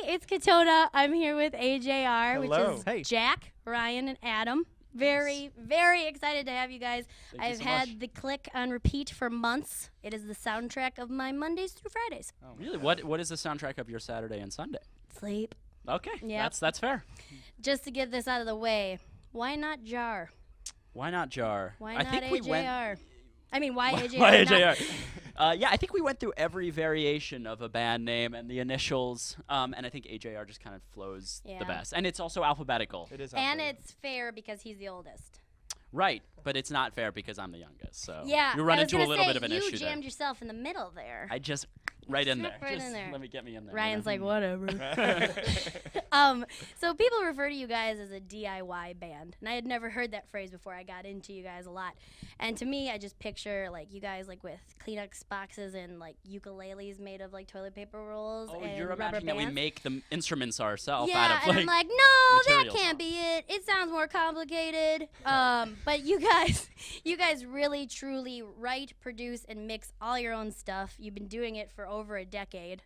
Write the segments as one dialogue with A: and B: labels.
A: it's Katona. I'm here with AJR,
B: Hello.
A: which is Jack, Ryan, and Adam. Very, very excited to have you guys. I've had the click on repeat for months. It is the soundtrack of my Mondays through Fridays.
C: Oh, really? What is the soundtrack of your Saturday and Sunday?
A: Sleep.
C: Okay,
A: Yep.
C: that's fair.
A: Just to get this out of the way, why not JAR?
C: Why not JAR?
A: Why
C: I
A: not
C: think
A: AJR?
C: we went.
A: I mean, why AJR?
C: Why AJR? Yeah, I think we went through every variation of a band name and the initials, and I think AJR just kind of flows the best. And it's also alphabetical.
B: It is
A: And it's fair because he's the oldest.
C: Right, but it's not fair because I'm the youngest. So
A: Yeah,
C: you run
A: I was
C: into a
A: gonna
C: little
A: say,
C: bit of an
A: you
C: issue
A: jammed
C: there.
A: yourself in the middle there.
C: I just right in there.
A: Right in
C: Just
A: there.
C: let me get me in there.
A: Ryan's like, whatever. So people refer to you guys as a DIY band, and I had never heard that phrase before. I got into you guys a lot, and to me, I just picture like you guys like with Kleenex boxes and like ukuleles made of like toilet paper rolls.
C: Oh,
A: and
C: you're
A: rubber
C: imagining that we
A: bands.
C: make the instruments ourselves
A: Yeah,
C: out of
A: and
C: like
A: I'm like, no,
C: materials.
A: that can't be it. It sounds more complicated. But you guys really, truly write, produce, and mix all your own stuff. You've been doing it for over a decade,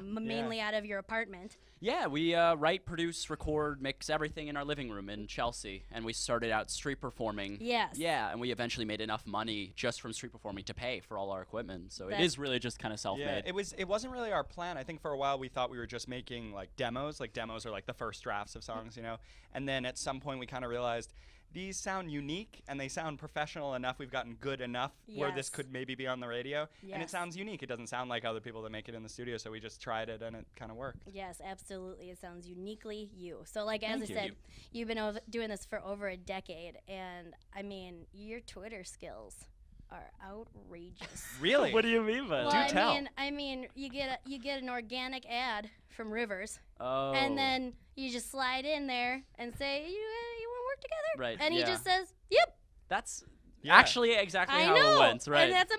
A: mainly out of your apartment.
C: Yeah, we write, produce, record, mix everything in our living room in Chelsea, and we started out street performing.
A: Yes.
C: Yeah, and we eventually made enough money just from street performing to pay for all our equipment. So it is really just kind of self-made.
B: Yeah, it wasn't really our plan. I think for a while we thought we were just making like demos. Like demos are like the first drafts of songs, you know. And then at some point we kind of realized these sound unique and they sound professional enough. We've gotten good enough where this could maybe be on the radio.
A: Yes.
B: And it sounds unique. It doesn't sound like other people that make it in the studio. So we just tried it and it kind of worked.
A: Yes, absolutely. It sounds uniquely you. So, like, as
C: Thank
A: I
C: you.
A: said, you've been doing this for over a decade, and I mean, your Twitter skills are outrageous.
B: Really?
C: What do you mean by
A: Well,
C: that?
B: tell.
A: I mean, you get an organic ad from Rivers,
C: Oh.
A: and then you just slide in there and say, you want to work together?
C: Right,
A: And he
C: yeah.
A: just says, yep.
C: That's
B: Yeah.
C: actually exactly
A: I
C: how
A: know.
C: it went, right?
A: And that's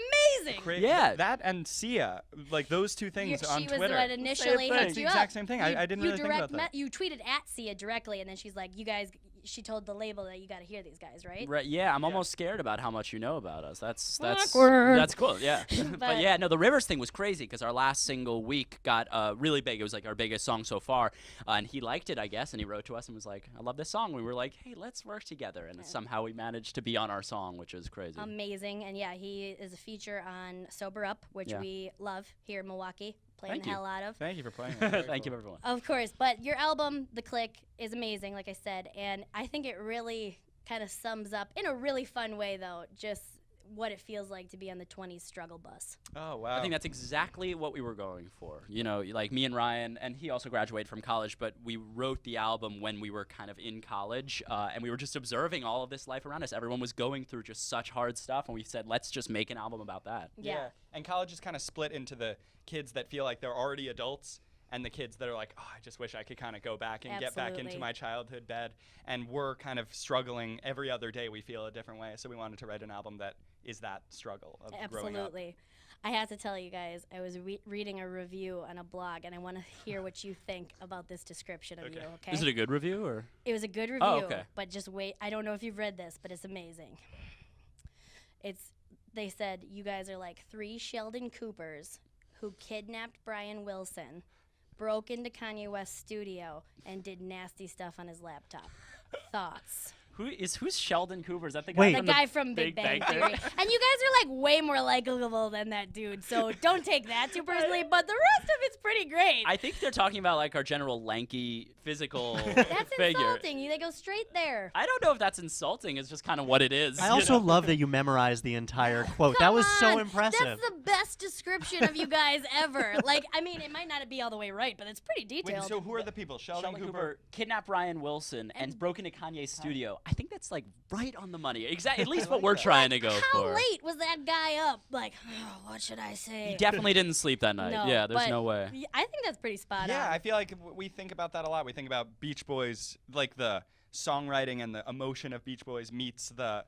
A: amazing.
C: Yeah.
B: That and Sia, like those two things on
A: She was
B: Twitter.
A: the one initially
C: thing.
A: hooked
B: That's the
A: you
B: exact
A: up.
B: same thing. I didn't really think about that.
A: You tweeted at Sia directly, and then she's like, you guys, she told the label that you got to hear these guys, right?
C: Right, yeah, I'm almost scared about how much you know about us. That's
A: Awkward.
C: that's cool, yeah.
A: But-
C: but yeah, no, the Rivers thing was crazy because our last single Week got really big. It was like our biggest song so far, and he liked it, I guess, and he wrote to us and was like, "I love this song." We were like, "Hey, let's work together," and somehow we managed to be on our song, which is crazy.
A: Amazing. And yeah, he is a feature on Sober Up, which we love here in Milwaukee, playing
C: Thank
A: the
C: you.
A: hell out of.
B: Thank you for playing that.
C: Thank you, everyone.
A: Of course, but your album, The Click, is amazing, like I said, and I think it really kind of sums up, in a really fun way, though, just what it feels like to be on the 20s struggle bus.
B: Oh, wow.
C: I think that's exactly what we were going for. You know, like me and Ryan, and he also graduated from college, but we wrote the album when we were kind of in college, and we were just observing all of this life around us. Everyone was going through just such hard stuff, and we said, let's just make an album about that.
A: Yeah.
B: And college is kind of split into the kids that feel like they're already adults and the kids that are like, oh, I just wish I could kind of go back and get back into
A: Absolutely.
B: my childhood bed. And we're kind of struggling every other day. We feel a different way. So we wanted to write an album that is that struggle of growing up.
A: Absolutely. I have to tell you guys, I was reading a review on a blog, and I want to hear what you think about this description of you, okay?
C: Is it a good review, or?
A: It was a good review,
C: okay.
A: but just wait. I don't know if you've read this, but it's amazing. They said you guys are like 3 Sheldon Coopers who kidnapped Brian Wilson, broke into Kanye West's studio, and did nasty stuff on his laptop. Thoughts?
C: Who's Sheldon Cooper? Is that the guy
D: Wait.
A: The
C: from
A: guy from Big Bang Theory. And you guys are like way more likable than that dude, so don't take that too personally, but the rest of it's pretty great.
C: I think they're talking about like our general lanky physical
A: That's
C: figure.
A: insulting. They go straight there.
C: I don't know if that's insulting. It's just kind of what it is.
D: I
C: you
D: also
C: know?
D: love that you memorized the entire quote.
A: Come
D: That was so
A: on.
D: impressive.
A: That's the best description of you guys ever. Like, I mean, it might not be all the way right, but it's pretty
B: Wait,
A: detailed.
B: so who are the people? Sheldon Cooper.
C: kidnapped Ryan Wilson and broke into Kanye's studio. I think that's like right on the money. Exactly, at least what we're trying to go
A: How
C: for.
A: late was that guy up? Like, oh, what should I say?
C: He definitely didn't sleep that night.
A: No,
C: yeah, there's
A: but
C: no way.
A: I think that's pretty spot
B: Yeah,
A: on.
B: I feel like we think about that a lot. We think about Beach Boys, like the songwriting and the emotion of Beach Boys meets the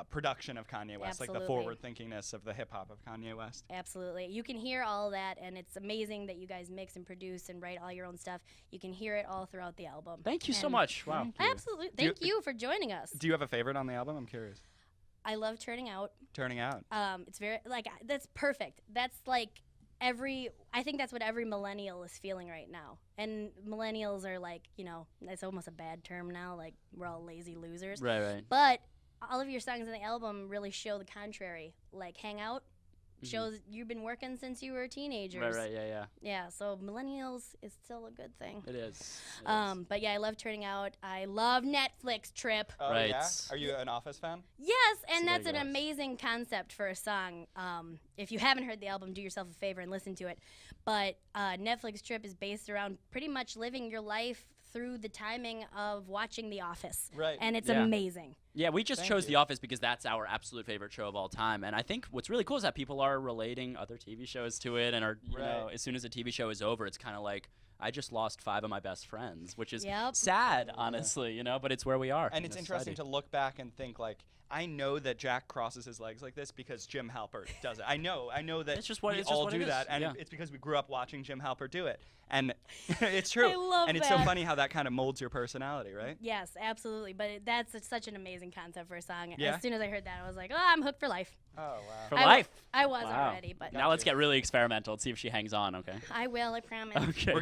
B: production of Kanye West, like the
A: Absolutely.
B: forward-thinkingness of the hip-hop of Kanye West.
A: Absolutely. You can hear all that, and it's amazing that you guys mix and produce and write all your own stuff. You can hear it all throughout the album.
C: Thank you so
A: And-
C: much. Wow.
A: Absolutely.
B: Do you-
A: Thank you for joining us.
B: Do you have a favorite on the album? I'm curious.
A: I love Turning Out.
B: Turning Out.
A: It's very, like, that's perfect. That's like I think that's what every millennial is feeling right now. And millennials are like, it's almost a bad term now, like we're all lazy losers.
C: Right.
A: But all of your songs in the album really show the contrary. Like Hang Out shows you've been working since you were teenagers.
C: Right, yeah.
A: Yeah, so millennials is still a good thing.
C: It is.
A: But yeah, I love Turning Out. I love Netflix Trip.
B: Oh,
C: Right.
B: yeah? Are you an Office fan?
A: Yes, and
C: So
A: that's
C: there
A: an
C: you go.
A: amazing concept for a song. If you haven't heard the album, do yourself a favor and listen to it. But Netflix Trip is based around pretty much living your life through the timing of watching The Office.
B: Right.
A: And it's
C: Yeah.
A: amazing.
C: Yeah, we just
B: Thank
C: chose
B: you.
C: The Office because that's our absolute favorite show of all time. And I think what's really cool is that people are relating other TV shows to it, and are
B: Right.
C: as soon as a TV show is over, it's kind of like I just lost 5 of my best friends, which is
A: Yep.
C: sad, honestly, but it's where we are.
B: And it's interesting to look back and think, like, I know that Jack crosses his legs like this because Jim Halpert does it. I know that
C: It's just what-
B: we
C: it's just
B: all
C: what
B: do
C: it is.
B: that, and
C: Yeah.
B: it's because we grew up watching Jim Halpert do it. And it's true.
A: I love
B: and it's so
A: that.
B: funny how that kind of molds your personality, right?
A: Yes, absolutely. But that's such an amazing concept for a song.
B: Yeah?
A: As soon as I heard that, I was like, oh, I'm hooked for life.
B: Oh, wow.
C: For
A: I
C: life.
A: I was
C: Wow.
A: already, but
C: Now let's
B: you.
C: get really experimental and see if she hangs on, okay?
A: I will, I promise.
C: Okay.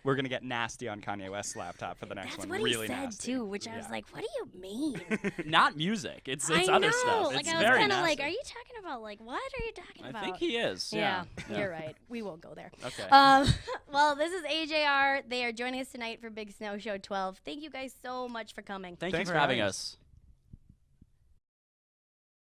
B: We're gonna get nasty on Kanye West's laptop for the next
A: That's
B: one.
A: what
B: Really
A: he said,
B: nasty.
A: too, which I was
B: Yeah.
A: like, what do you mean?
C: Not music. It's
A: I
C: other
A: know.
C: stuff.
A: Like,
C: It's
A: I was
C: very
A: kind of like,
C: nasty.
A: are you talking about, like, what are you talking
C: I
A: about?
C: think he is.
A: Yeah,
C: Yeah.
A: you're right. We won't go there.
C: Okay.
A: Well, this is AJR. They are joining us tonight for Big Snow Show 12. Thank you guys so much for coming.
C: Thank you
B: Thanks
C: for
B: for
C: having
B: having
C: us.